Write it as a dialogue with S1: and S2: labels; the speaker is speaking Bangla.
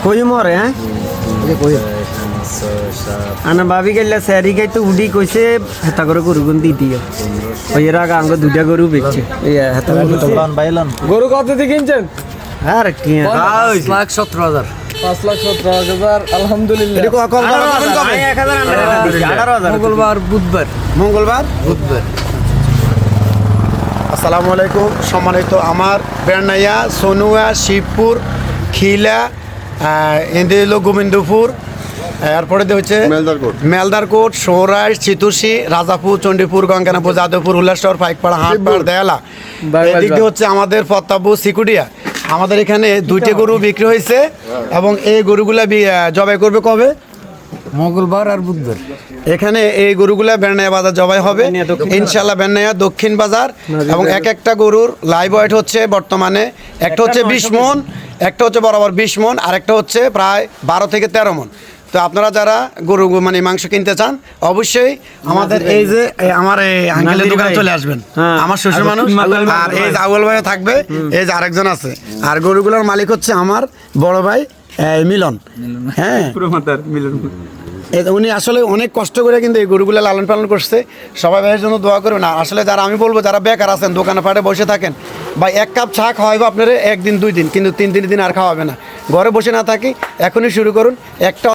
S1: কই মরে হ্যাঁ আনা ভাবি গেলে স্যারি খাইতে উডি কইছে হেতা করে গরুগুন দি দিও ওই এর আগে আঙ্গ দুটা গরু বেচছে এই হেতা
S2: গরু কত দিয়ে কিনছেন?
S1: আর কি
S3: 5,17,000
S2: 5,17,000 আলহামদুলিল্লাহ।
S3: মঙ্গলবার বুধবার
S4: মঙ্গলবার
S3: বুধবার
S4: আসসালামু আলাইকুম সম্মানিত আমার বেড়নাইয়া সোনুয়া শিবপুর খিলা এঁদে হলো গোবিন্দপুর এরপরে হচ্ছে মেলদারকোট সৌরাইশ চিতুষি রাজাপুর চণ্ডীপুর গঙ্গানাপুর যাদবপুর উল্লাসর পাইকপাড়া হাটপাড় দেয়ালা এদিক দিয়ে হচ্ছে আমাদের প্রতাপপুর সিকুডিয়া। আমাদের এখানে দুইটি গরু বিক্রি হয়েছে এবং এই গরুগুলা জবাই করবে কবে?
S3: মঙ্গলবার আর বুধবার।
S4: এখানে এই গরুগুলা বেড়নাইয়া বাজার জবাই হবে ইনশাল্লাহ। বেড়নাইয়া দক্ষিণ বাজার এবং এক একটা গরুর লাইভ ওয়েট হচ্ছে বর্তমানে একটা হচ্ছে 20 মন, একটা হচ্ছে বরাবর 20 মন, আর একটা হচ্ছে প্রায় 12 থেকে 13 মন। তো আপনারা যারা গরু মানে মাংস কিনতে চান অবশ্যই আমাদের এই যে আমার এই আঙ্কেলের দোকানে চলে আসবেন। আমার শ্বশুর মানুষ আর এই যে আউয়াল ভাই থাকবে, এই যে আরেকজন আছে। আর গরুগুলোর মালিক হচ্ছে আমার বড় ভাই মিলন। হ্যাঁ উনি আসলে অনেক কষ্ট করে কিন্তু এই গরুগুলো লালন পালন করছে। সবাই ভাইয়ের জন্য দোয়া করবেন। আর আসলে যারা আমি বলবো যারা বেকার আছেন দোকানে পাটে বসে থাকেন বা এক কাপ চা খাওয়াইবো আপনারা 1 দিন 2 দিন, কিন্তু 3 দিন আর খাওয়াবে না। ঘরে বসে না থাকি এখনই শুরু করুন। একটা